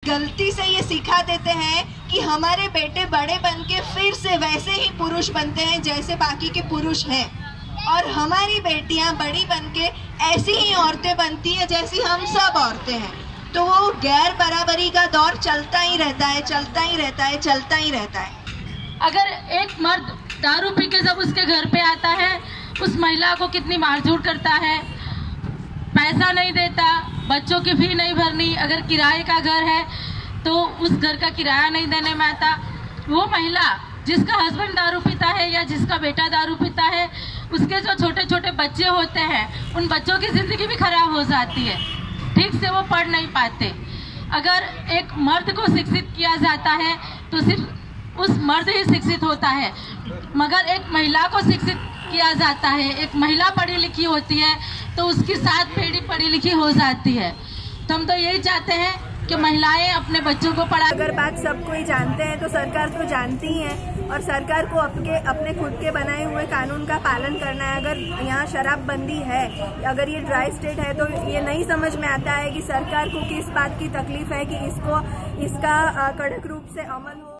गलती से ये सिखा देते हैं कि हमारे बेटे बड़े बन के फिर से वैसे ही पुरुष बनते हैं जैसे बाकी के पुरुष हैं, और हमारी बेटियां बड़ी बन के ऐसी ही औरतें बनती हैं जैसी हम सब औरतें हैं। तो वो गैर बराबरी का दौर चलता ही रहता है, चलता ही रहता है, चलता ही रहता है। अगर एक मर्द दारू पी के जब उसके घर पे आता है, उस महिला को कितनी मारझूट करता है, पैसा नहीं देता, बच्चों की फी नहीं भरनी, अगर किराए का घर है तो उस घर का किराया नहीं देने में आता, वो महिला जिसका हस्बैंड दारू पीता है या जिसका बेटा दारू पीता है, उसके जो छोटे छोटे बच्चे होते हैं, उन बच्चों की जिंदगी भी खराब हो जाती है, ठीक से वो पढ़ नहीं पाते। अगर एक मर्द को शिक्षित किया जाता है तो सिर्फ उस मर्द ही शिक्षित होता है, मगर एक महिला को शिक्षित किया जाता है, एक महिला पढ़ी लिखी होती है तो उसकी 7 पीढ़ी पढ़ी लिखी हो जाती है। तो हम तो यही चाहते हैं कि महिलाएं अपने बच्चों को पढ़ा। अगर बात सब कोई जानते हैं तो सरकार तो जानती ही है, और सरकार को अपने खुद के बनाए हुए कानून का पालन करना है। अगर यहाँ शराबबंदी है, अगर ये ड्राई स्टेट है, तो ये नहीं समझ में आता है कि सरकार को किस बात की तकलीफ है कि इसका कड़क रूप से अमल हो।